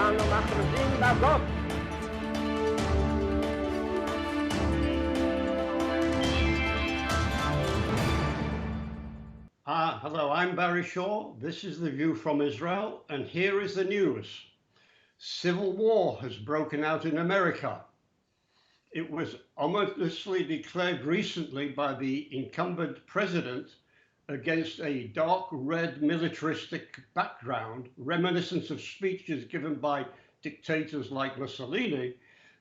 אנחנו מכריזים בזאת Hello, I'm Barry Shaw. This is The View from Israel, and here is the news. Civil war has broken out in America. It was ominously declared recently by the incumbent president against a dark red militaristic background, reminiscent of speeches given by dictators like Mussolini,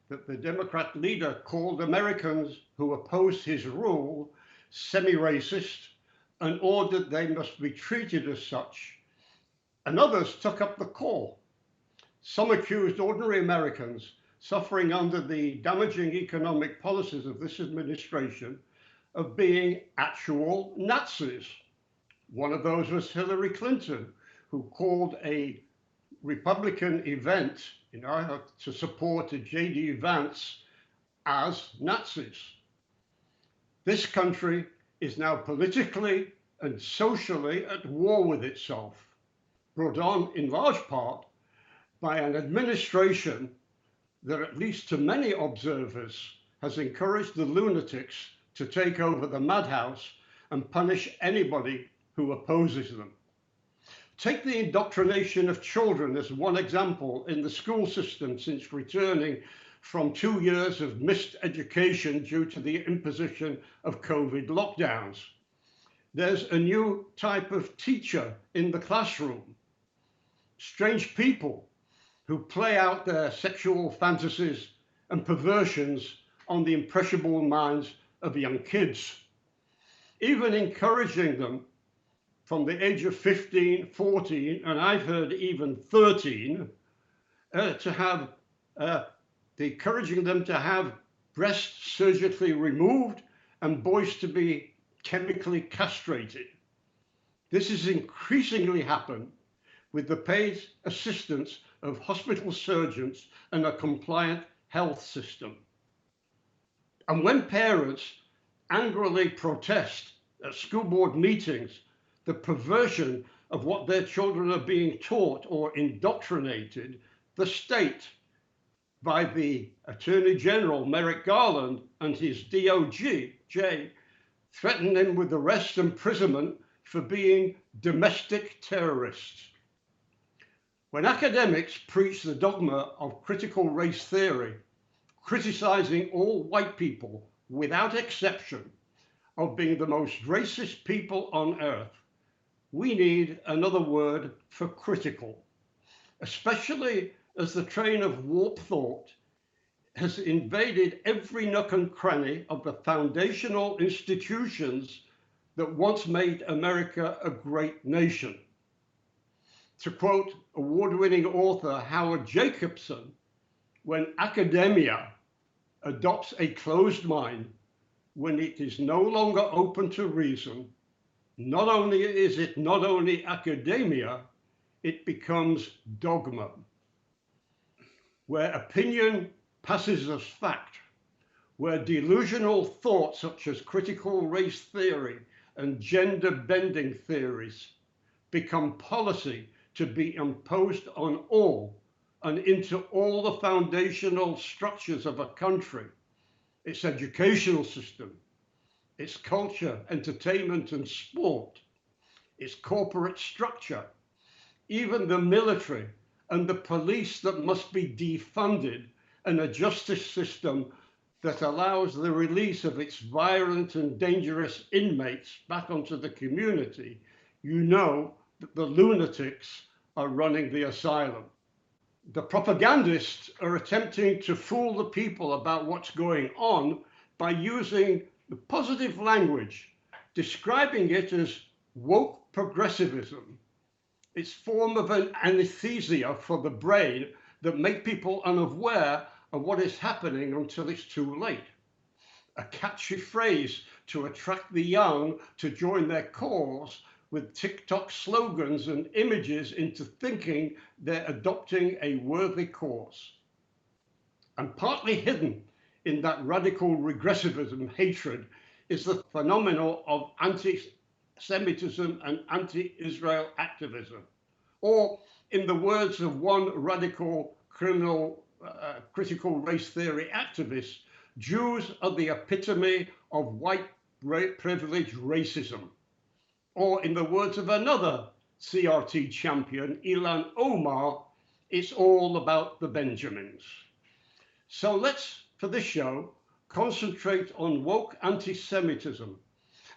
that the Democrat leader called Americans who opposed his rule semi-racist and ordered they must be treated as such, and others took up the call. Some accused ordinary Americans suffering under the damaging economic policies of this administration of being actual Nazis. One of those was Hillary Clinton, who called a Republican event to support J.D. Vance as Nazis. This country is now politically and socially at war with itself, brought on in large part by an administration that, at least to many observers, has encouraged the lunatics to take over the madhouse and punish anybody who opposes them. Take the indoctrination of children as one example in the school system since returning from 2 years of missed education due to the imposition of COVID lockdowns. There's a new type of teacher in the classroom. Strange people who play out their sexual fantasies and perversions on the impressionable minds of young kids, even encouraging them from the age of 15, 14, and I've heard even 13, encouraging them to have breasts surgically removed and boys to be chemically castrated. This has increasingly happened with the paid assistance of hospital surgeons and a compliant health system. And when parents angrily protest at school board meetings the perversion of what their children are being taught or indoctrinated, the state, by the Attorney General Merrick Garland and his DOJ, threatened him with arrest and imprisonment for being domestic terrorists. When academics preach the dogma of critical race theory, criticizing all white people without exception of being the most racist people on earth, we need another word for critical, especially as the train of warped thought has invaded every nook and cranny of the foundational institutions that once made America a great nation. To quote award-winning author Howard Jacobson, when academia adopts a closed mind, when it is no longer open to reason, not only academia, it becomes dogma, where opinion passes as fact, where delusional thoughts such as critical race theory and gender bending theories become policy to be imposed on all and into all the foundational structures of a country, its educational system, its culture, entertainment and sport, its corporate structure, even the military and the police that must be defunded, and a justice system that allows the release of its violent and dangerous inmates back onto the community, you know that the lunatics are running the asylum. The propagandists are attempting to fool the people about what's going on by using the positive language, describing it as woke progressivism. It's form of an anesthesia for the brain that make people unaware of what is happening until it's too late. A catchy phrase to attract the young to join their cause with TikTok slogans and images into thinking they're adopting a worthy cause. And partly hidden in that radical regressivism hatred is the phenomenon of anti-Semitism and anti-Israel activism, Or, in the words of one radical critical race theory activist, Jews are the epitome of white privilege racism. Or, in the words of another CRT champion, Ilan Omar, it's all about the Benjamins. So let's, for this show, concentrate on woke anti-Semitism.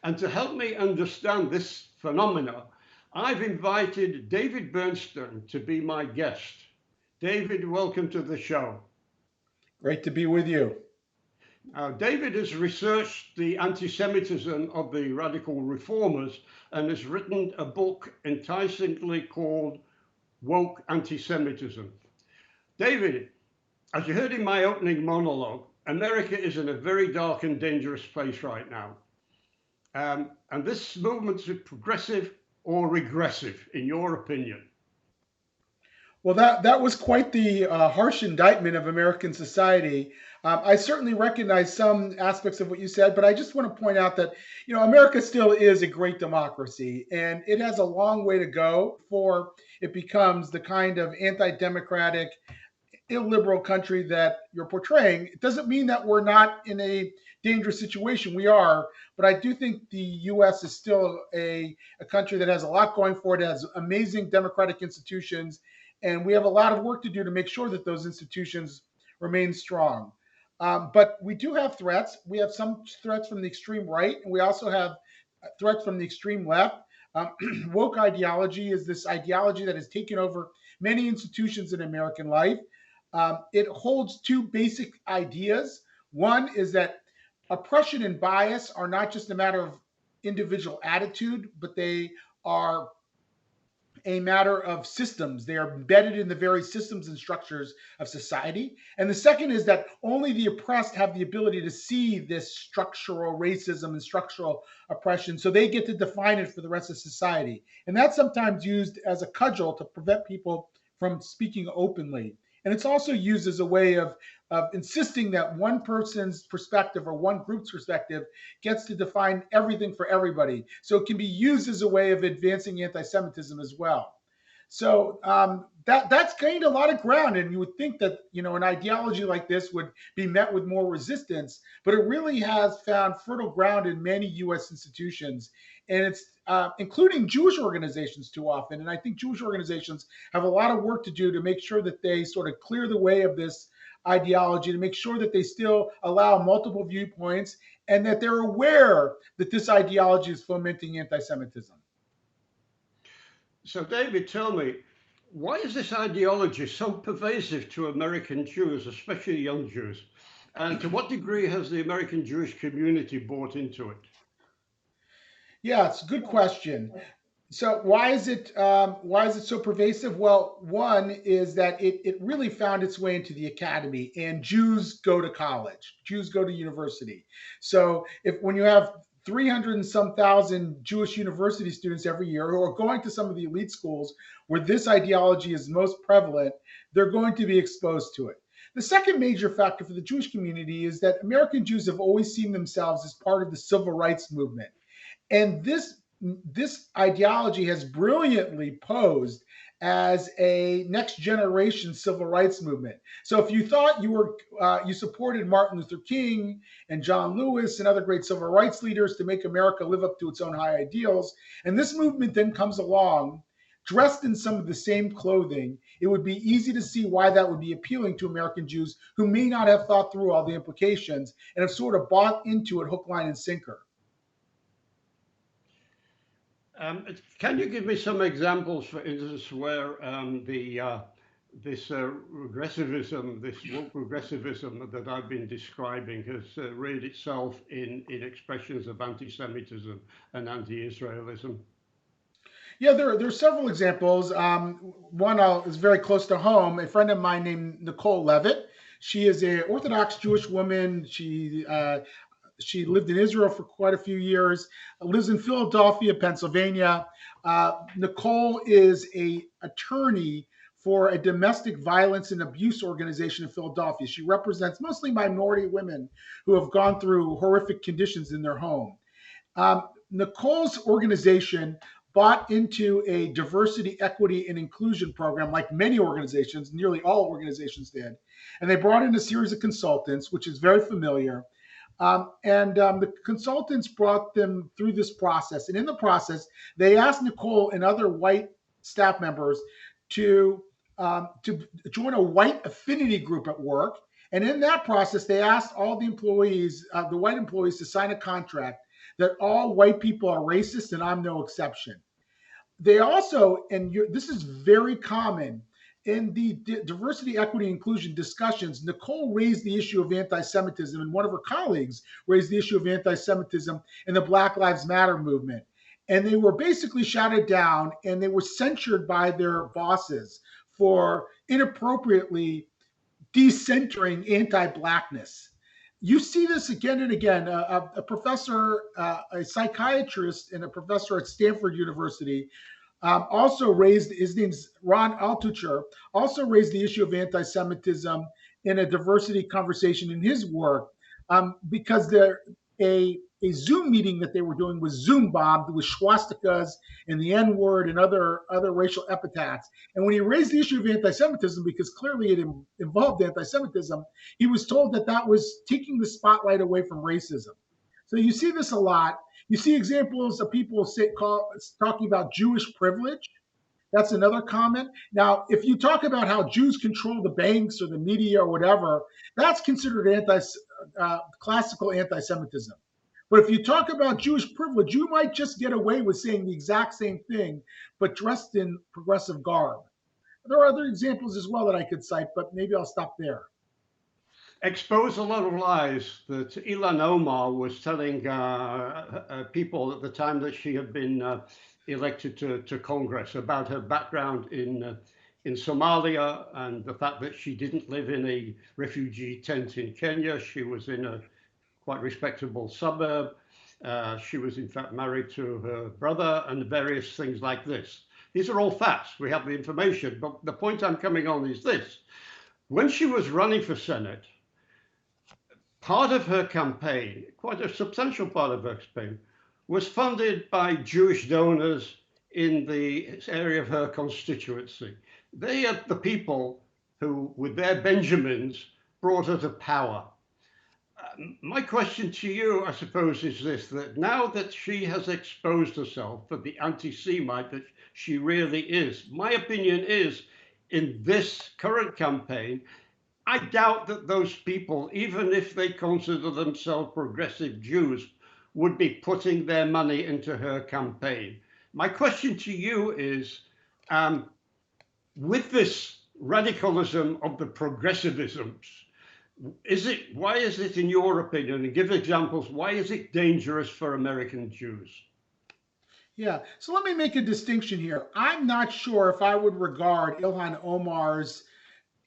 And to help me understand this phenomena, I've invited David Bernstein to be my guest. David, welcome to the show. Great to be with you. David has researched the anti-Semitism of the radical reformers and has written a book enticingly called Woke Anti-Semitism. David, as you heard in my opening monologue, America is in a very dark and dangerous place right now. And this movement is progressive or regressive, in your opinion? Well, that was quite the harsh indictment of American society. I certainly recognize some aspects of what you said, but I just want to point out that America still is a great democracy, and it has a long way to go before it becomes the kind of anti-democratic, illiberal country that you're portraying. It doesn't mean that we're not in a dangerous situation. We are, but I do think the U.S. is still a country that has a lot going for it. It has amazing democratic institutions, and we have a lot of work to do to make sure that those institutions remain strong. But we do have threats. We have some threats from the extreme right, and we also have threats from the extreme left. Woke ideology is this ideology that has taken over many institutions in American life. It holds two basic ideas. One is that oppression and bias are not just a matter of individual attitude, but they are a matter of systems. They are embedded in the very systems and structures of society. And the second is that only the oppressed have the ability to see this structural racism and structural oppression, so they get to define it for the rest of society. And that's sometimes used as a cudgel to prevent people from speaking openly. And it's also used as a way of insisting that one person's perspective or one group's perspective gets to define everything for everybody. So it can be used as a way of advancing anti-Semitism as well. So that's gained a lot of ground, and you would think that an ideology like this would be met with more resistance, but it really has found fertile ground in many U.S. institutions, and it's including Jewish organizations too often. And I think Jewish organizations have a lot of work to do to make sure that they sort of clear the way of this ideology, to make sure that they still allow multiple viewpoints and that they're aware that this ideology is fomenting anti-Semitism. So, David, tell me, why is this ideology so pervasive to American Jews, especially young Jews? And to what degree has the American Jewish community bought into it? Yeah, it's a good question. So why is it so pervasive? Well, one is that it really found its way into the academy, and Jews go to college, Jews go to university. So if when you have 300 and some thousand Jewish university students every year who are going to some of the elite schools where this ideology is most prevalent, they're going to be exposed to it. The second major factor for the Jewish community is that American Jews have always seen themselves as part of the civil rights movement. And this ideology has brilliantly posed as a next generation civil rights movement. So if you thought you supported Martin Luther King and John Lewis and other great civil rights leaders to make America live up to its own high ideals, and this movement then comes along dressed in some of the same clothing, it would be easy to see why that would be appealing to American Jews who may not have thought through all the implications and have sort of bought into it hook, line, and sinker. Can you give me some examples, for instance, where this regressivism, this woke progressivism that I've been describing has reared itself in expressions of anti-Semitism and anti-Israelism? Yeah, there are several examples. One is very close to home. A friend of mine named Nicole Levitt. She is an Orthodox Jewish woman. She lived in Israel for quite a few years, lives in Philadelphia, Pennsylvania. Nicole is an attorney for a domestic violence and abuse organization in Philadelphia. She represents mostly minority women who have gone through horrific conditions in their home. Nicole's organization bought into a diversity, equity, and inclusion program, like many organizations, nearly all organizations did. And they brought in a series of consultants, which is very familiar. The consultants brought them through this process. And in the process, they asked Nicole and other white staff members to join a white affinity group at work. And in that process, they asked all the employees, the white employees, to sign a contract that all white people are racist and I'm no exception. They also, and this is very common in the diversity, equity, inclusion discussions, Nicole raised the issue of anti-Semitism, and one of her colleagues raised the issue of anti-Semitism in the Black Lives Matter movement. And they were basically shouted down and they were censured by their bosses for inappropriately decentering anti-Blackness. You see this again and again. A professor, a psychiatrist, and a professor at Stanford University also raised, his name's Ron Altucher, also raised the issue of anti-Semitism in a diversity conversation in his work, because a Zoom meeting that they were doing was Zoom bombed with swastikas and the N word and other racial epithets. And when he raised the issue of anti-Semitism, because clearly it involved anti-Semitism, he was told that that was taking the spotlight away from racism. So you see this a lot. You see examples of people talking about Jewish privilege. That's another comment. Now, if you talk about how Jews control the banks or the media or whatever, that's considered classical anti-Semitism. But if you talk about Jewish privilege, you might just get away with saying the exact same thing, but dressed in progressive garb. There are other examples as well that I could cite, but maybe I'll stop there. Expose a lot of lies that Ilhan Omar was telling people at the time that she had been elected to Congress about her background in Somalia and the fact that she didn't live in a refugee tent in Kenya. She was in a quite respectable suburb. She was in fact married to her brother and various things like this. These are all facts. We have the information. But the point I'm coming on is this. When she was running for Senate, part of her campaign, quite a substantial part of her campaign, was funded by Jewish donors in the area of her constituency. They are the people who, with their Benjamins, brought her to power. My question to you, I suppose, is this, that now that she has exposed herself for the anti-Semite that she really is, my opinion is, in this current campaign, I doubt that those people, even if they consider themselves progressive Jews, would be putting their money into her campaign. My question to you is, with this radicalism of the progressivisms, why is it, in your opinion, and give examples, why is it dangerous for American Jews? Yeah, so let me make a distinction here. I'm not sure if I would regard Ilhan Omar's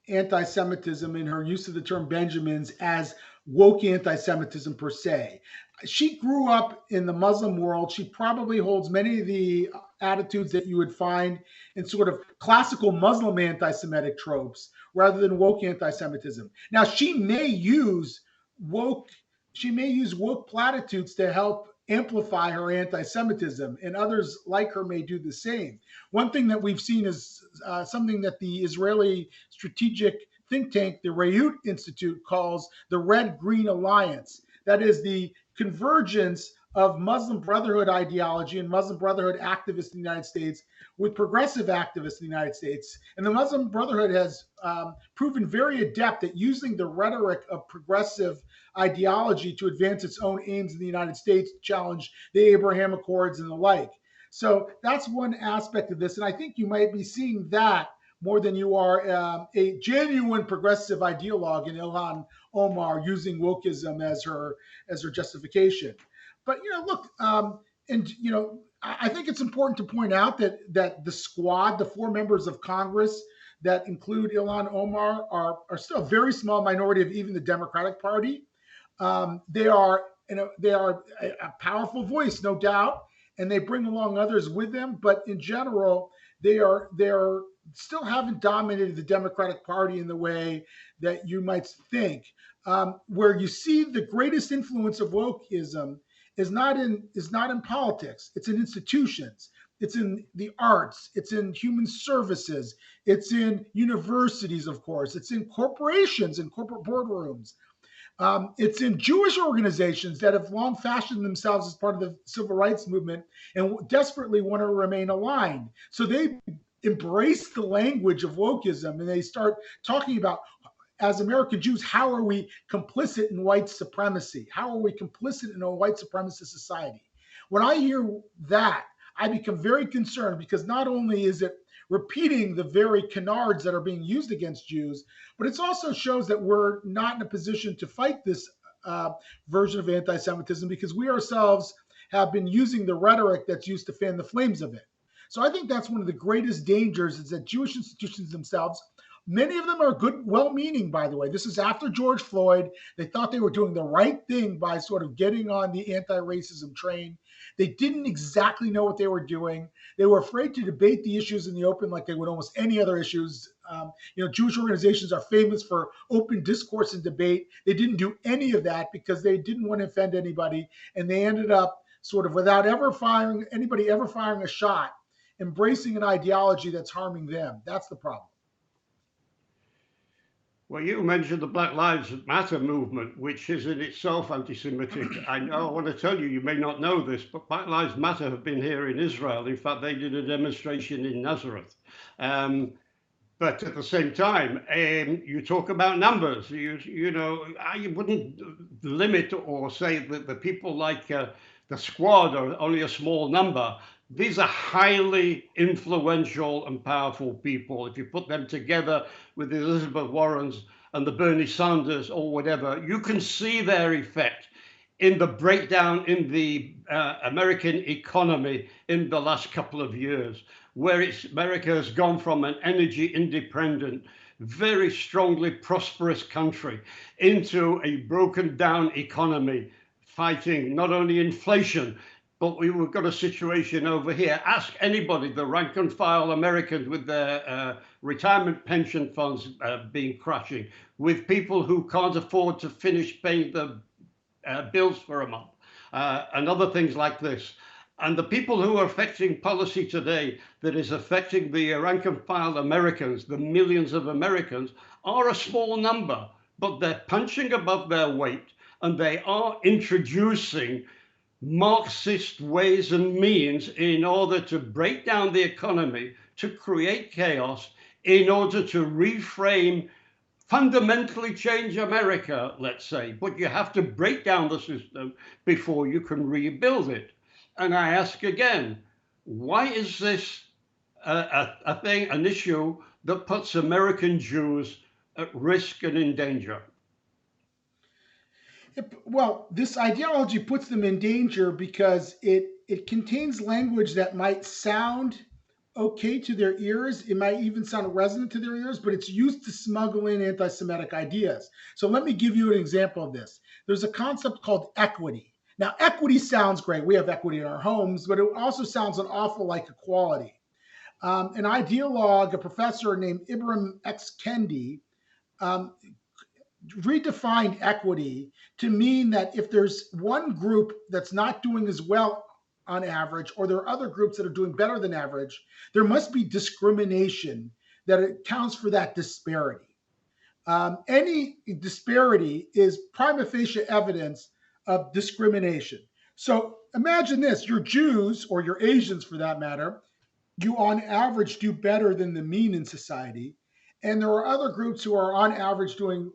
anti-Semitism and her use of the term Benjamins as woke anti-Semitism per se. She grew up in the Muslim world. She probably holds many of the attitudes that you would find in sort of classical Muslim anti-Semitic tropes rather than woke anti-Semitism. Now, she may use woke platitudes to help amplify her anti-Semitism, and others like her may do the same. One thing that we've seen is something that the Israeli strategic think tank, the Reut Institute, calls the Red-Green Alliance. That is the convergence of Muslim Brotherhood ideology and Muslim Brotherhood activists in the United States with progressive activists in the United States. And the Muslim Brotherhood has proven very adept at using the rhetoric of progressive ideology to advance its own aims in the United States, to challenge the Abraham Accords and the like. So that's one aspect of this. And I think you might be seeing that more than you are a genuine progressive ideologue in Ilhan Omar using wokeism as her justification. But look, I think it's important to point out that the squad, the 4 members of Congress that include Ilhan Omar, are still a very small minority of even the Democratic Party. They are a powerful voice, no doubt, and they bring along others with them. But in general, they still haven't dominated the Democratic Party in the way that you might think. Where you see the greatest influence of wokeism is not in politics; it's in institutions. it's in the arts, it's in human services, it's in universities, of course, it's in corporations and corporate boardrooms. It's in Jewish organizations that have long fashioned themselves as part of the civil rights movement and desperately want to remain aligned. So they embrace the language of wokeism and they start talking about, as American Jews, how are we complicit in white supremacy? How are we complicit in a white supremacist society? When I hear that, I become very concerned because not only is it repeating the very canards that are being used against Jews, but it also shows that we're not in a position to fight this version of anti Semitism because we ourselves have been using the rhetoric that's used to fan the flames of it. So I think that's one of the greatest dangers is that Jewish institutions themselves, many of them are good, well-meaning, by the way. This is after George Floyd. They thought they were doing the right thing by sort of getting on the anti-racism train. They didn't exactly know what they were doing. They were afraid to debate the issues in the open like they would almost any other issues. Jewish organizations are famous for open discourse and debate. They didn't do any of that because they didn't want to offend anybody, and they ended up sort of without ever firing a shot, embracing an ideology that's harming them. That's the problem. Well, you mentioned the Black Lives Matter movement, which is in itself anti-Semitic. I know, I want to tell you, you may not know this, but Black Lives Matter have been here in Israel. In fact, they did a demonstration in Nazareth. But at the same time, you talk about numbers. I wouldn't limit or say that the people like the Squad are only a small number. These are highly influential and powerful people. If you put them together with the Elizabeth Warrens and the Bernie Sanders or whatever, you can see their effect in the breakdown in the American economy in the last couple of years, where America has gone from an energy independent, very strongly prosperous country into a broken down economy, fighting not only inflation, but we've got a situation over here. Ask anybody, the rank and file Americans with their retirement pension funds being crashing, with people who can't afford to finish paying the bills for a month, and other things like this. And the people who are affecting policy today that is affecting the rank and file Americans, the millions of Americans, are a small number, but they're punching above their weight and they are introducing Marxist ways and means in order to break down the economy, to create chaos, in order to reframe, fundamentally change America, let's say. But you have to break down the system before you can rebuild it. And I ask again, why is this an issue that puts American Jews at risk and in danger? Well, this ideology puts them in danger because it contains language that might sound okay to their ears. It might even sound resonant to their ears, but it's used to smuggle in anti Semitic ideas. So let me give you an example of this. There's a concept called equity. Now, equity sounds great. We have equity in our homes, but it also sounds an awful like equality. An ideologue, a professor named Ibram X. Kendi, um, redefined equity to mean that if there's one group that's not doing as well on average, or there are other groups that are doing better than average, there must be discrimination that accounts for that disparity. Any disparity is prima facie evidence of discrimination. So imagine this, you're Jews, or you're Asians for that matter, you on average do better than the mean in society. And there are other groups who are on average doing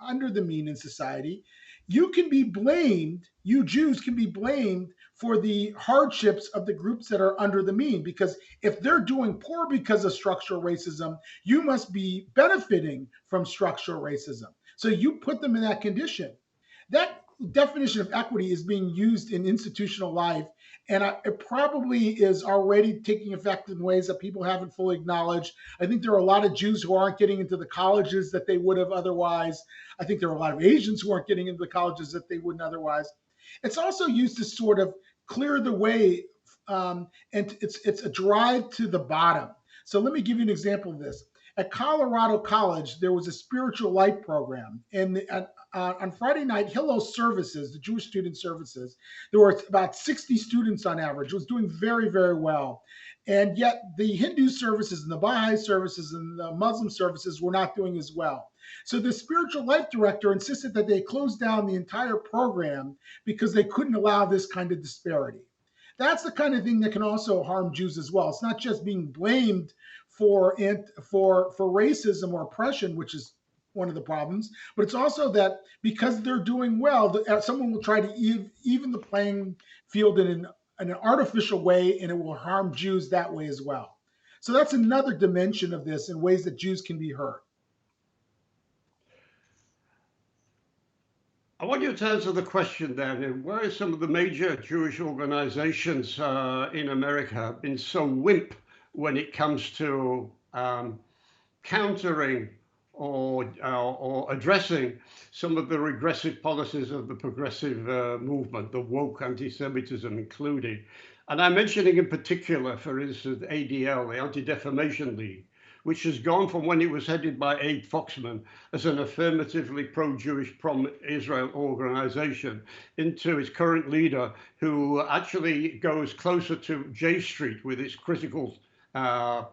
under the mean in society. You can be blamed, you Jews can be blamed for the hardships of the groups that are under the mean, because if they're doing poor because of structural racism, you must be benefiting from structural racism. So you put them in that condition. That definition of equity is being used in institutional life, and it probably is already taking effect in ways that people haven't fully acknowledged. I think there are a lot of Jews who aren't getting into the colleges that they would have otherwise. I think there are a lot of Asians who aren't getting into the colleges that they wouldn't otherwise. It's also used to sort of clear the way, and it's a drive to the bottom. So let me give you an example of this. At Colorado College, there was a spiritual life program, and on Friday night Hillel services, the Jewish student services, there were about 60 students on average. It was doing very, very well. And yet the Hindu services and the Baha'i services and the Muslim services were not doing as well. So the spiritual life director insisted that they close down the entire program because they couldn't allow this kind of disparity. That's the kind of thing that can also harm Jews as well. It's not just being blamed for racism or oppression, which is one of the problems, but it's also that because they're doing well, someone will try to even the playing field in an artificial way, and it will harm Jews that way as well. So that's another dimension of this in ways that Jews can be hurt. I want you to answer the question then, where are some of the major Jewish organizations in America have been so wimp when it comes to countering or addressing some of the regressive policies of the progressive movement, the woke anti-Semitism included? And I'm mentioning in particular, for instance, ADL, the Anti-Defamation League, which has gone from when it was headed by Abe Foxman as an affirmatively pro-Jewish, pro-Israel organization into its current leader, who actually goes closer to J Street with its critical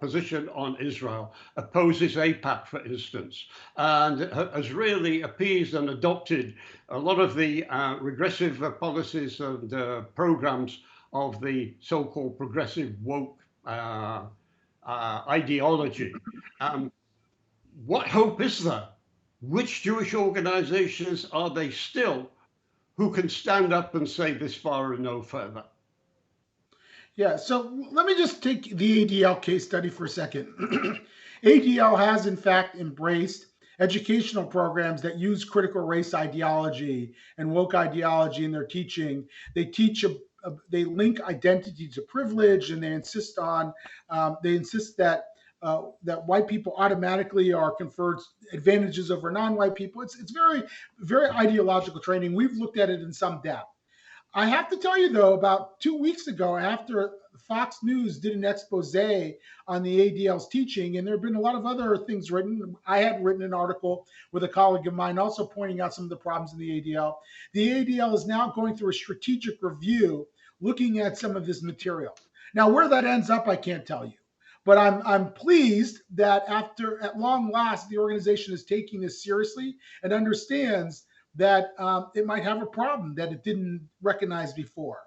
position on Israel, opposes AIPAC, for instance, and has really appeased and adopted a lot of the regressive policies and programs of the so-called progressive woke ideology. What hope is there? Which Jewish organizations are they still who can stand up and say this far and no further? Yeah, so let me just take the ADL case study for a second. ADL has, in fact, embraced educational programs that use critical race ideology and woke ideology in their teaching. They teach they link identity to privilege, and they insist that that white people automatically are conferred advantages over non-white people. It's very, very ideological training. We've looked at it in some depth. I have to tell you, though, about 2 weeks ago, after Fox News did an expose on the ADL's teaching, and there have been a lot of other things written. I had written an article with a colleague of mine also pointing out some of the problems in the ADL. The ADL is now going through a strategic review looking at some of this material. Now, where that ends up, I can't tell you. But I'm pleased that at long last, the organization is taking this seriously and understands that it might have a problem that it didn't recognize before.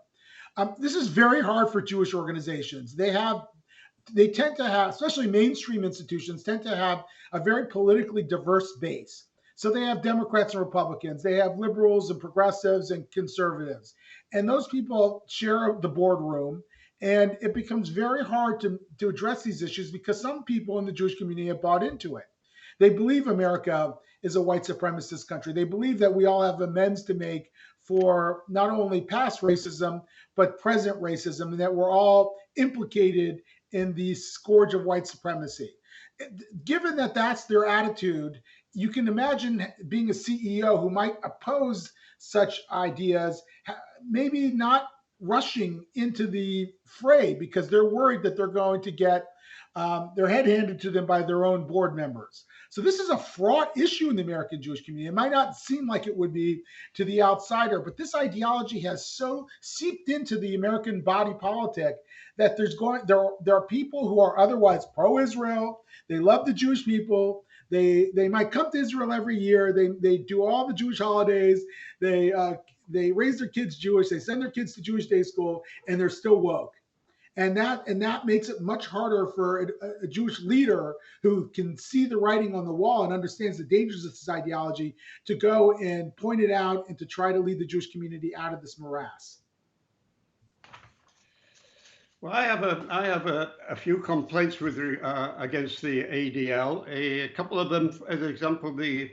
This is very hard for Jewish organizations. They tend to have, especially mainstream institutions, tend to have a very politically diverse base. So they have Democrats and Republicans, they have liberals and progressives and conservatives, and those people share the boardroom. And it becomes very hard to address these issues because some people in the Jewish community have bought into it. They believe America is a white supremacist country. They believe that we all have amends to make for not only past racism, but present racism, and that we're all implicated in the scourge of white supremacy. Given that that's their attitude, you can imagine being a CEO who might oppose such ideas, maybe not rushing into the fray because they're worried that they're going to get their head handed to them by their own board members. So this is a fraught issue in the American Jewish community. It might not seem like it would be to the outsider, but this ideology has so seeped into the American body politic that there are people who are otherwise pro-Israel. They love the Jewish people. They might come to Israel every year. They do all the Jewish holidays. They raise their kids Jewish. They send their kids to Jewish day school, and they're still woke. And that makes it much harder for a Jewish leader who can see the writing on the wall and understands the dangers of this ideology to go and point it out and to try to lead the Jewish community out of this morass. Well, I have a few complaints with against the ADL. A couple of them, as an example, the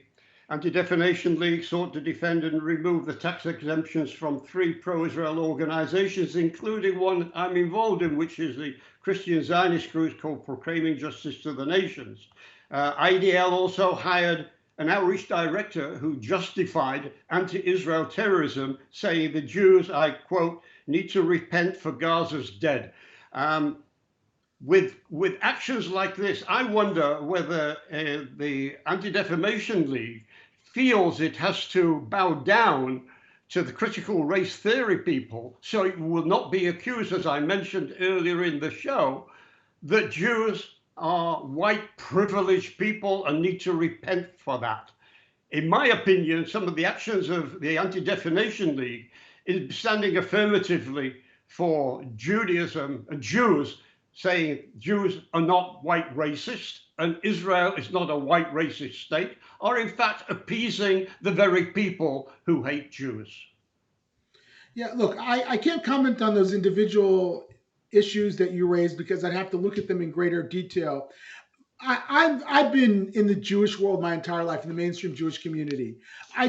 Anti-Defamation League sought to defend and remove the tax exemptions from 3 pro-Israel organizations, including one I'm involved in, which is the Christian Zionist group called Proclaiming Justice to the Nations. IDL also hired an outreach director who justified anti-Israel terrorism, saying the Jews, I quote, need to repent for Gaza's dead. With actions like this, I wonder whether the Anti-Defamation League feels it has to bow down to the critical race theory people, so it will not be accused, as I mentioned earlier in the show, that Jews are white privileged people and need to repent for that. In my opinion, some of the actions of the Anti-Defamation League is standing affirmatively for Judaism and Jews, saying Jews are not white racist and Israel is not a white racist state, are in fact appeasing the very people who hate Jews. Yeah, look, I can't comment on those individual issues that you raised because I'd have to look at them in greater detail. I've been in the Jewish world my entire life, in the mainstream Jewish community. I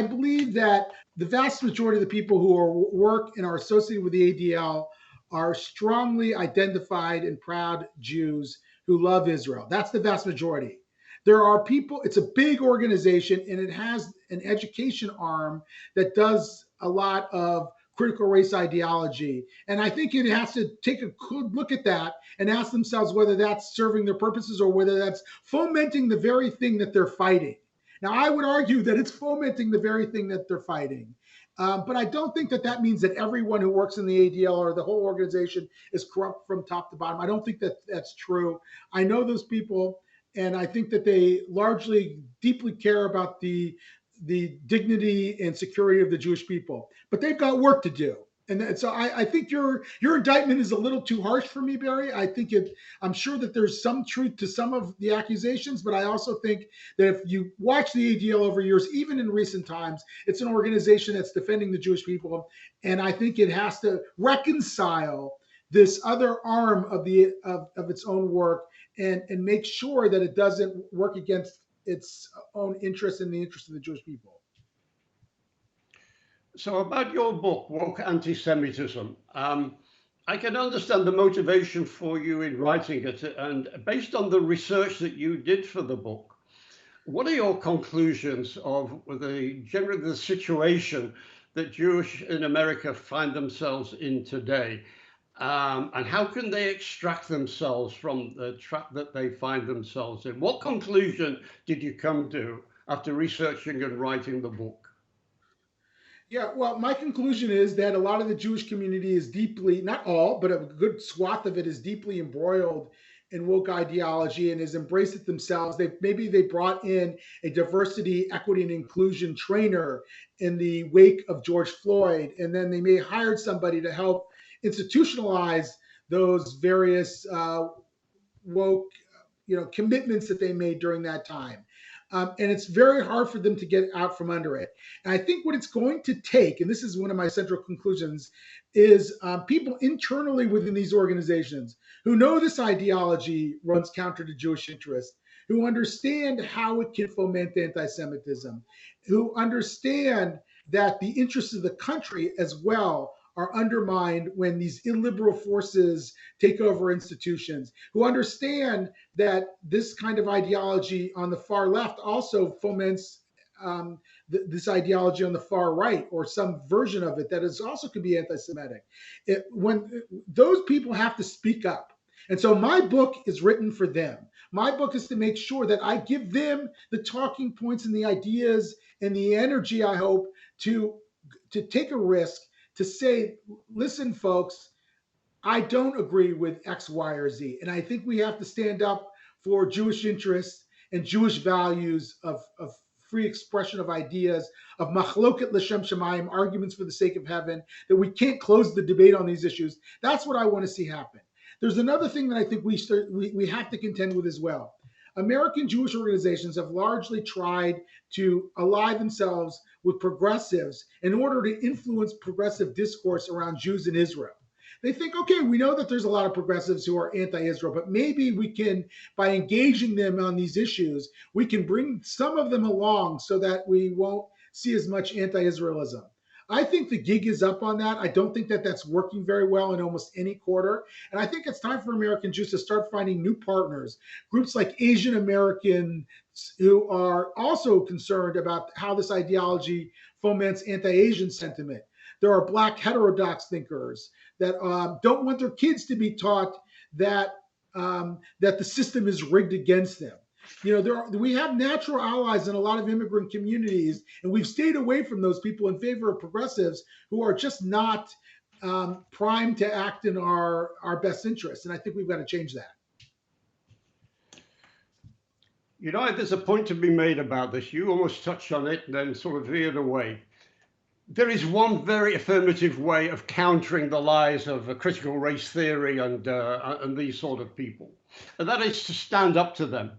believe that the vast majority of the people who are work and are associated with the ADL are strongly identified and proud Jews who love Israel. That's the vast majority. There are people, it's a big organization and it has an education arm that does a lot of critical race ideology. And I think it has to take a good look at that and ask themselves whether that's serving their purposes or whether that's fomenting the very thing that they're fighting. Now, I would argue that it's fomenting the very thing that they're fighting. But I don't think that that means that everyone who works in the ADL or the whole organization is corrupt from top to bottom. I don't think that that's true. I know those people, and I think that they largely deeply care about the dignity and security of the Jewish people. But they've got work to do. And so I think your indictment is a little too harsh for me, Barry. I'm sure that there's some truth to some of the accusations, but I also think that if you watch the ADL over years, even in recent times, it's an organization that's defending the Jewish people, and I think it has to reconcile this other arm of its own work and make sure that it doesn't work against its own interest and the interest of the Jewish people. So about your book, Woke Anti-Semitism, I can understand the motivation for you in writing it, and based on the research that you did for the book, what are your conclusions of generally the situation that Jews in America find themselves in today? And how can they extract themselves from the trap that they find themselves in? What conclusion did you come to after researching and writing the book? Yeah, well, my conclusion is that a lot of the Jewish community is deeply, not all, but a good swath of it is deeply embroiled in woke ideology and has embraced it themselves. They brought in a diversity, equity, and inclusion trainer in the wake of George Floyd, and then they may hired somebody to help institutionalize those various woke, commitments that they made during that time. And it's very hard for them to get out from under it. And I think what it's going to take, and this is one of my central conclusions, is people internally within these organizations who know this ideology runs counter to Jewish interests, who understand how it can foment anti-Semitism, who understand that the interests of the country as well are undermined when these illiberal forces take over institutions, who understand that this kind of ideology on the far left also foments this ideology on the far right, or some version of it that is also could be anti-Semitic. When those people have to speak up, and so my book is written for them. My book is to make sure that I give them the talking points and the ideas and the energy, I hope, to take a risk to say, listen, folks, I don't agree with X, Y, or Z. And I think we have to stand up for Jewish interests and Jewish values of free expression of ideas, of machloket l'shem shamayim, arguments for the sake of heaven, that we can't close the debate on these issues. That's what I want to see happen. There's another thing that I think we have to contend with as well. American Jewish organizations have largely tried to ally themselves with progressives in order to influence progressive discourse around Jews in Israel. They think, okay, we know that there's a lot of progressives who are anti-Israel, but maybe we can, by engaging them on these issues, we can bring some of them along so that we won't see as much anti-Israelism. I think the gig is up on that. I don't think that that's working very well in almost any quarter. And I think it's time for American Jews to start finding new partners, groups like Asian Americans who are also concerned about how this ideology foments anti-Asian sentiment. There are Black heterodox thinkers that don't want their kids to be taught that the system is rigged against them. We have natural allies in a lot of immigrant communities, and we've stayed away from those people in favor of progressives who are just not primed to act in our best interest. And I think we've got to change that. You know, there's a point to be made about this. You almost touched on it and then sort of veered away. There is one very affirmative way of countering the lies of critical race theory and these sort of people, and that is to stand up to them.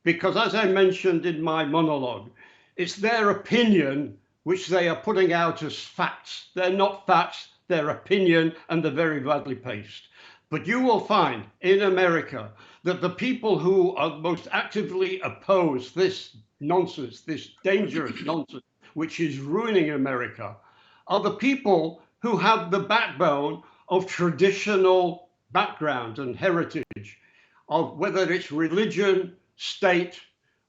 Because as I mentioned in my monologue, it's their opinion which they are putting out as facts. They're not facts, they're opinion, and they're very badly paced. But you will find in America that the people who are most actively oppose this nonsense, this dangerous nonsense, which is ruining America, are the people who have the backbone of traditional background and heritage, of whether it's religion, state,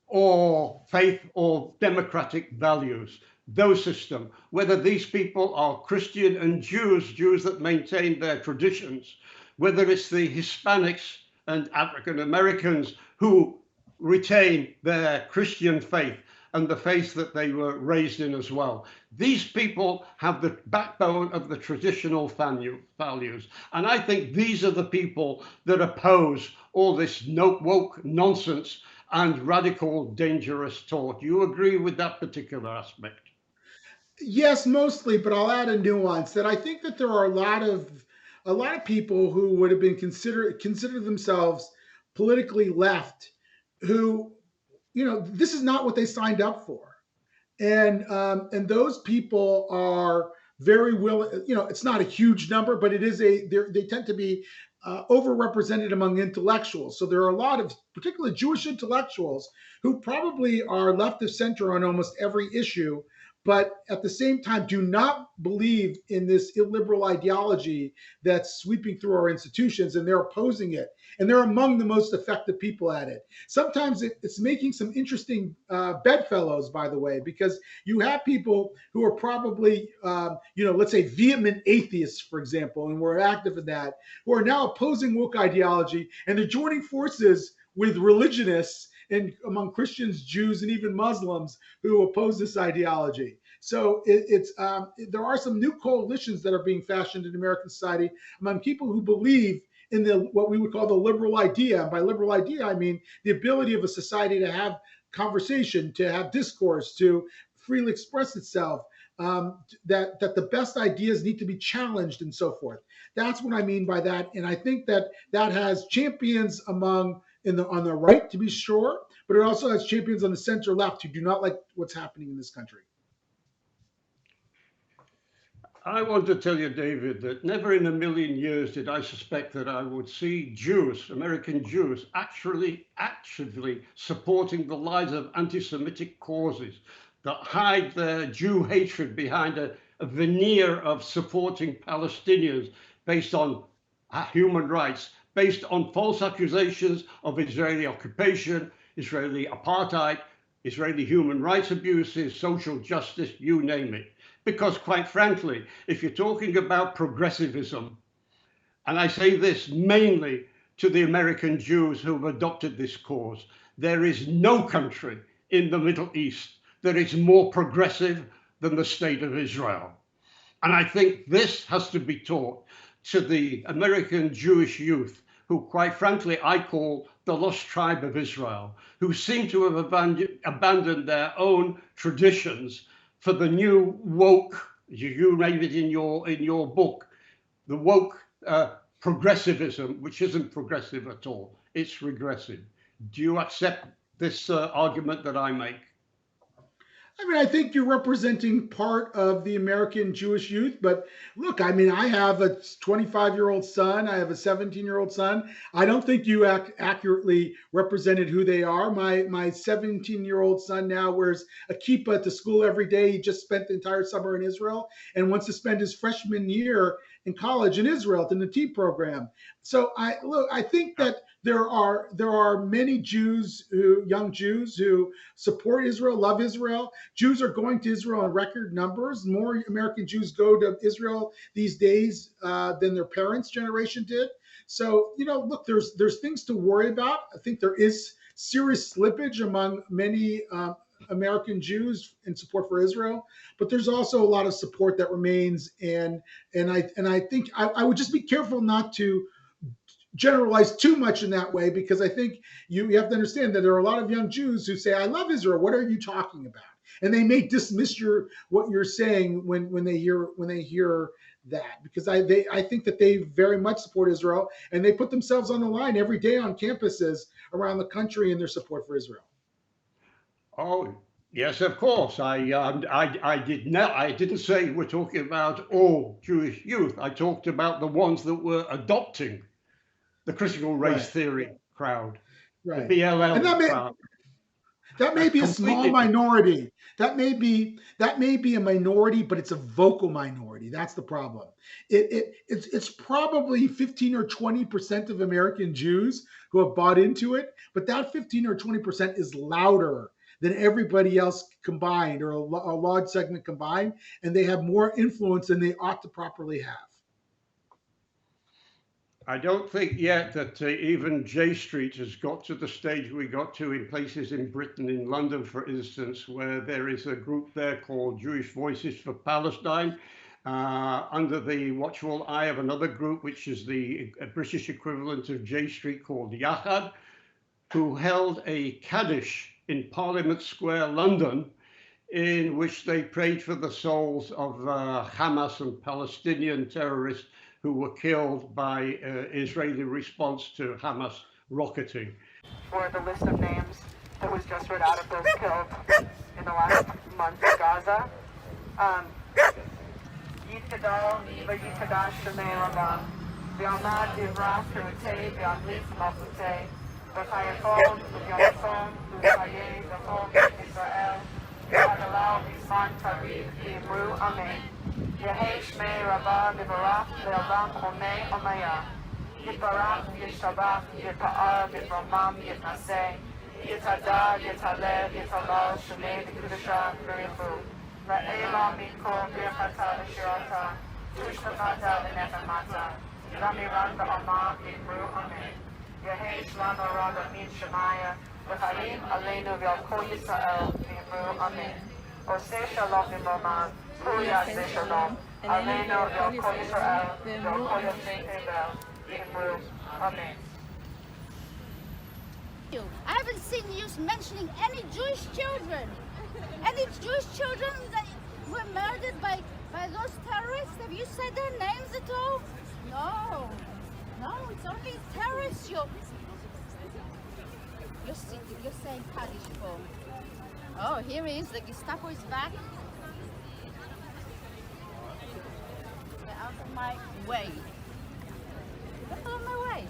or faith, or democratic values. Those systems, whether these people are Christian and Jews that maintain their traditions, whether it's the Hispanics and African Americans who retain their Christian faith and the faith that they were raised in as well. These people have the backbone of the traditional values. And I think these are the people that oppose all this woke nonsense and radical, dangerous talk. Do you agree with that particular aspect? Yes, mostly, but I'll add a nuance that I think that there are a lot of people who would have been consider themselves politically left who, this is not what they signed up for. And those people are very willing. It's not a huge number, but it is they tend to be overrepresented among intellectuals. So there are a lot of particularly Jewish intellectuals who probably are left of center on almost every issue, but at the same time do not believe in this illiberal ideology that's sweeping through our institutions, and they're opposing it. And they're among the most effective people at it. Sometimes it's making some interesting bedfellows, by the way, because you have people who are probably, let's say vehement atheists, for example, and we're active in that, who are now opposing woke ideology, and they're joining forces with religionists and among Christians, Jews, and even Muslims who oppose this ideology. So there are some new coalitions that are being fashioned in American society among people who believe in what we would call the liberal idea. And by liberal idea, I mean the ability of a society to have conversation, to have discourse, to freely express itself. That the best ideas need to be challenged and so forth. That's what I mean by that, and I think that has champions on the right, to be sure, but it also has champions on the center left who do not like what's happening in this country. I want to tell you, David, that never in a million years did I suspect that I would see Jews, American Jews, actually actively supporting the lies of anti-Semitic causes that hide their Jew hatred behind a veneer of supporting Palestinians based on human rights, based on false accusations of Israeli occupation, Israeli apartheid, Israeli human rights abuses, social justice, you name it. Because quite frankly, if you're talking about progressivism, and I say this mainly to the American Jews who have adopted this cause, there is no country in the Middle East that is more progressive than the state of Israel. And I think this has to be taught to the American Jewish youth, who quite frankly I call the lost tribe of Israel, who seem to have abandoned their own traditions for the new woke, you name it in your book, the woke progressivism, which isn't progressive at all, it's regressive. Do you accept this argument that I make? I mean, I think you're representing part of the American Jewish youth, but look, I mean, I have a 25-year-old son, I have a 17-year-old son. I don't think you accurately represented who they are. My 17-year-old son now wears a kippah to school every day. He just spent the entire summer in Israel and wants to spend his freshman year in college in Israel at the Nativ program. So I think that there are many young Jews who support Israel, love Israel. Jews are going to Israel in record numbers. More American Jews go to Israel these days than their parents' generation did. So, look, there's things to worry about. I think there is serious slippage among many American Jews in support for Israel, but there's also a lot of support that remains. And I think I would just be careful not to generalize too much in that way, because I think you have to understand that there are a lot of young Jews who say, "I love Israel. What are you talking about?" And they may dismiss what you're saying when they hear that, because I think that they very much support Israel, and they put themselves on the line every day on campuses around the country in their support for Israel. Oh, yes, of course. I didn't say we're talking about all Jewish youth. I talked about the ones that were adopting the critical race theory crowd, right? The BLM crowd. That may be a small minority. That may be a minority, but it's a vocal minority. That's the problem. It's probably 15 or 20% of American Jews who have bought into it, but that 15 or 20% is louder than everybody else combined, or a large segment combined, and they have more influence than they ought to properly have. I don't think yet that even J Street has got to the stage we got to in places in Britain, in London, for instance, where there is a group there called Jewish Voices for Palestine, under the watchful eye of another group, which is the British equivalent of J Street, called Yachad, who held a Kaddish in Parliament Square, London, in which they prayed for the souls of Hamas and Palestinian terrorists who were killed by Israeli response to Hamas rocketing. For the list of names that was just read out of those killed in the last month in Gaza. Yitadal, Yitadash, Shemei Rabah, Bialmad, Divrah, Kurute, Bialmit, Mafute, Bachayakol, Yonafon, Buchaye, Zafon, Israel, Yadalau, Bisman, Tarif, Yibru, Amen. Yehei Shmei Rabah Mibarach Le'olam Chomei Omaya Yitbarach Yishabach Yita'ar Yitramam Yitnaseh Yitadar Yitaleh Yitalal Shemei B'Kudusha V'Richu Ra'ela Mikol B'Yachata L'Shirata Tushtakata V'Nefemata Yiramiran B'Amam Yibru Amen Yehei Shlama Rabba Min Shemaya V'Chaim Aleinu V'Yalkol Yisrael V'Yibru Amen Oseh Shalom V'Mamah Kuya Shalom, Aleinu Yalkol Yisrael, Yalkol Yosei Tevel, Yibru, Amen. I haven't seen you mentioning any Jewish children. Any Jewish children that were murdered by those terrorists? Have you said their names at all? No, it's only terrorists you're saying Kaddish for. Oh, here he is, the Gestapo is back. Out of my way. Get out of my way.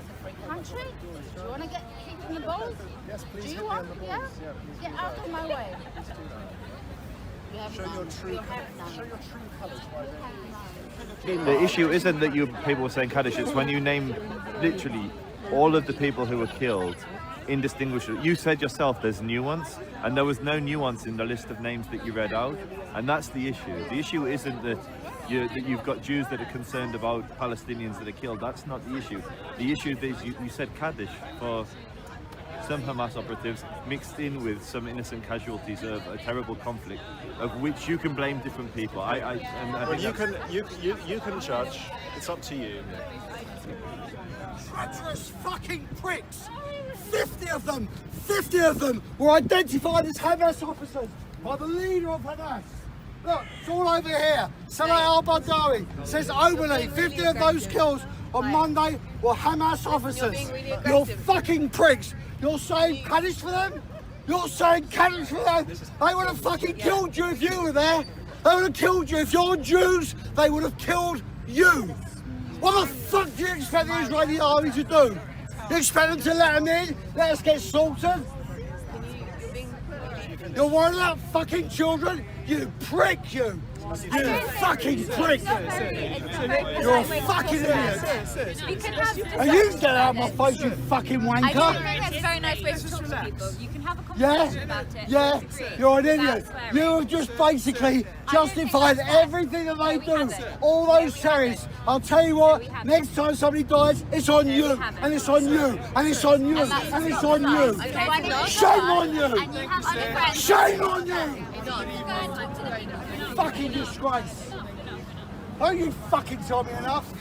It's a free country. Do you want to get kicked in the balls? Yes, please. Do you want? Yeah? Get out of my way. Show your true colours. The issue isn't that people were saying Kaddish, it's when you name literally all of the people who were killed indistinguishable. You said yourself there's nuance, and there was no nuance in the list of names that you read out, and that's the issue. The issue isn't that you've got Jews that are concerned about Palestinians that are killed. That's not the issue. The issue is you said Kaddish for some Hamas operatives mixed in with some innocent casualties of a terrible conflict, of which you can blame different people. You can judge. It's up to you. Treacherous fucking pricks! 50 of them were identified as Hamas officers by the leader of Hamas. Look, it's all over here. Salah al-Badawi says openly 50 of those kills on Monday were Hamas officers. You're fucking pricks. You're saying Kaddish for them? You're saying Kaddish for them? They would have fucking killed you if you were there. They would have killed you. If you're Jews, they would have killed you. What the fuck do you expect the Israeli army to do? You expect them to let them in? Let us get slaughtered? You're worried about fucking children? You prick, you! You fucking prick! You're a fucking idiot! You can have And you get out of my face, you fucking I do wanker! think that's a very nice way to talk to people. You can have a Yeah, conversation about it. yeah, disagree you're an without idiot. swearing. You have just basically justified everything that they do. All those terrorists. I'll tell you what, next time somebody dies, it's on you, and it's on you, and it's on you, and it's on you. Okay, why don't you Shame go on you! and you have other friends. Shame on you! Go and talk to them. Fucking disgrace. Don't you fucking tell me enough?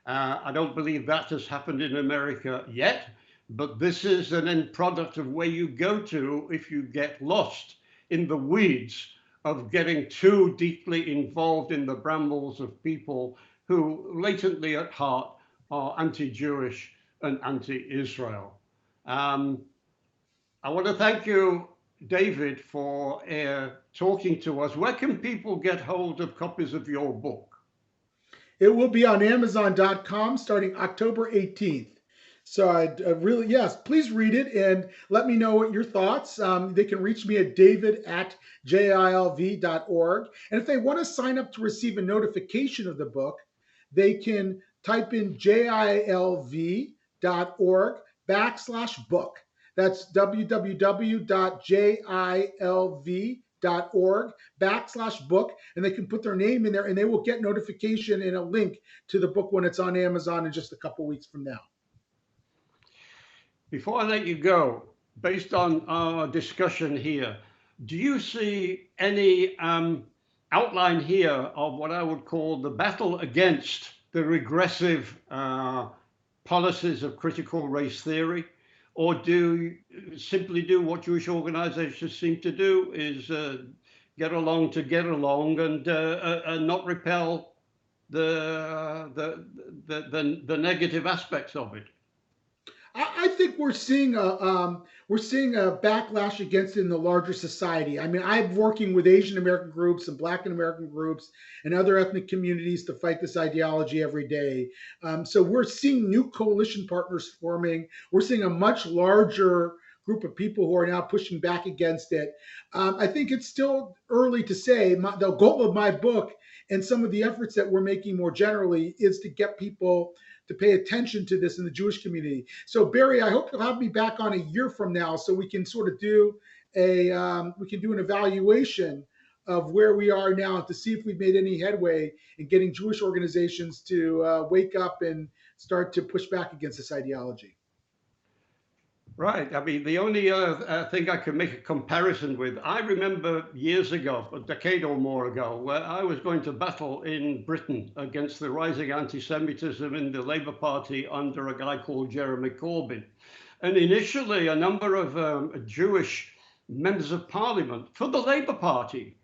I don't believe that has happened in America yet, but this is an end product of where you go to if you get lost in the weeds of getting too deeply involved in the brambles of people who latently at heart are anti-Jewish and anti-Israel. I want to thank you, David, for talking to us. Where can people get hold of copies of your book? It will be on Amazon.com starting October 18th. So I'd really, yes, please read it and let me know what your thoughts. They can reach me at david@jilv.org. And if they want to sign up to receive a notification of the book, they can type in jilv.org/book. That's www.jilv.org/book, and they can put their name in there and they will get notification and a link to the book when it's on Amazon in just a couple weeks from now. Before I let you go, based on our discussion here, do you see any outline here of what I would call the battle against the regressive policies of critical race theory? Or do you simply do what Jewish organizations seem to do, is get along to get along and not repel the negative aspects of it? I think we're seeing a backlash against it in the larger society. I mean, I'm working with Asian American groups and Black American groups and other ethnic communities to fight this ideology every day. So we're seeing new coalition partners forming. We're seeing a much larger group of people who are now pushing back against it. I think it's still early to say. The goal of my book and some of the efforts that we're making more generally is to get people to pay attention to this in the Jewish community. So Barry, I hope you'll have me back on a year from now so we can sort of do an evaluation of where we are now to see if we've made any headway in getting Jewish organizations to wake up and start to push back against this ideology. Right. I mean, the only thing I can make a comparison with, I remember years ago, a decade or more ago, where I was going to battle in Britain against the rising anti-Semitism in the Labour Party under a guy called Jeremy Corbyn. And initially, a number of Jewish members of parliament for the Labour Party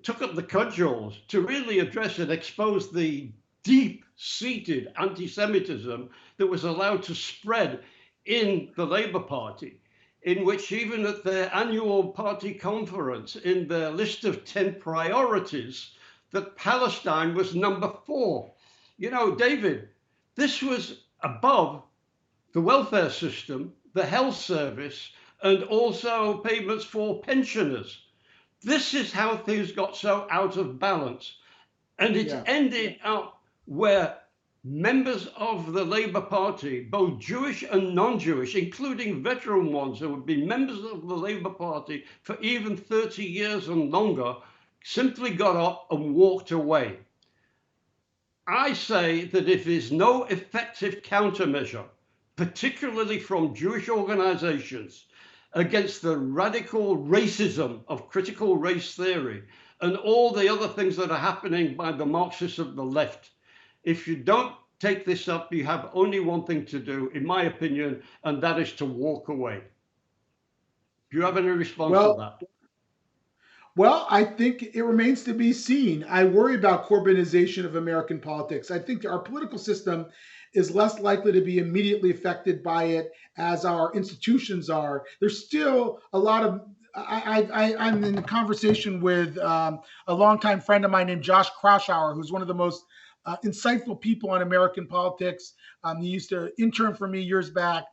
took up the cudgels to really address and expose the deep-seated anti-Semitism that was allowed to spread in the Labour Party, in which even at their annual party conference, in their list of 10 priorities, that Palestine was number 4. You know, David, this was above the welfare system, the health service, and also payments for pensioners. This is how things got so out of balance. And it's ended up where members of the Labour Party, both Jewish and non-Jewish, including veteran ones who have been members of the Labour Party for even 30 years and longer, simply got up and walked away. I say that if there's no effective countermeasure, particularly from Jewish organizations, against the radical racism of critical race theory and all the other things that are happening by the Marxists of the left, if you don't take this up, you have only one thing to do, in my opinion, and that is to walk away. Do you have any response to that? Well, I think it remains to be seen. I worry about Corbynization of American politics. I think our political system is less likely to be immediately affected by it as our institutions are. There's still a lot of I'm in a conversation with a longtime friend of mine named Josh Kraushaar, who's one of the most insightful people on American politics. He used to intern for me years back.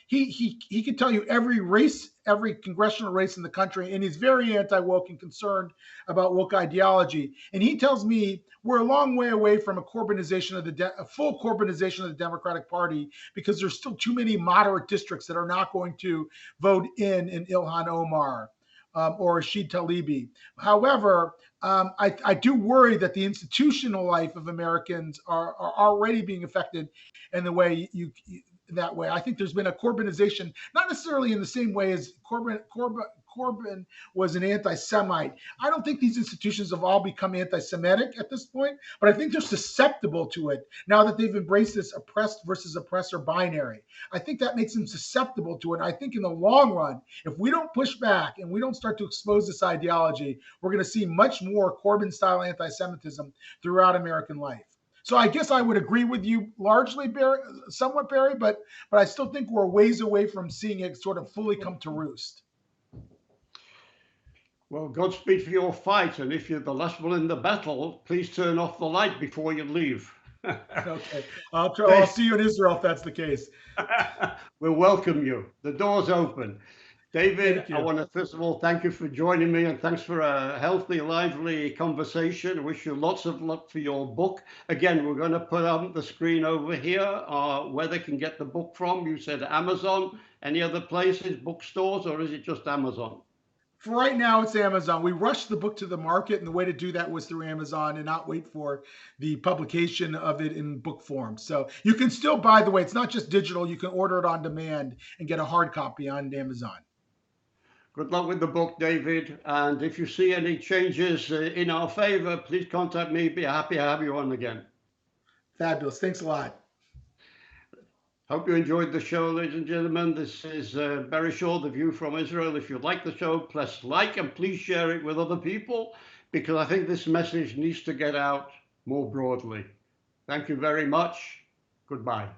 He could tell you every race, every congressional race in the country, and he's very anti-woke and concerned about woke ideology. And he tells me we're a long way away from a Corbynization of a full Corbynization of the Democratic Party, because there's still too many moderate districts that are not going to vote in Ilhan Omar or Rashid Tlaib. However, I do worry that the institutional life of Americans are already being affected in the way that way. I think there's been a Corbynization, not necessarily in the same way as Corbyn was an anti-Semite. I don't think these institutions have all become anti-Semitic at this point, but I think they're susceptible to it now that they've embraced this oppressed versus oppressor binary. I think that makes them susceptible to it. And I think in the long run, if we don't push back and we don't start to expose this ideology, we're going to see much more Corbyn-style anti-Semitism throughout American life. So I guess I would agree with you largely, Barry, somewhat, Barry, but I still think we're ways away from seeing it sort of fully come to roost. Well, Godspeed for your fight, and if you're the last one in the battle, please turn off the light before you leave. Okay, I'll see you in Israel if that's the case. We'll welcome you. The door's open. David, I want to first of all thank you for joining me, and thanks for a healthy, lively conversation. I wish you lots of luck for your book. Again, we're going to put on the screen over here where they can get the book from. You said Amazon. Any other places, bookstores, or is it just Amazon? For right now, it's Amazon. We rushed the book to the market, and the way to do that was through Amazon and not wait for the publication of it in book form. So you can still, by the way, it's not just digital. You can order it on demand and get a hard copy on Amazon. Good luck with the book, David. And if you see any changes in our favor, please contact me. Be happy to have you on again. Fabulous. Thanks a lot. Hope you enjoyed the show, ladies and gentlemen. This is Barry Shaw, The View from Israel. If you like the show, press like and please share it with other people, because I think this message needs to get out more broadly. Thank you very much. Goodbye.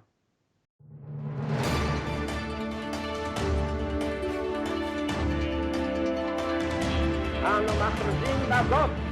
אנחנו מכריזים בזאת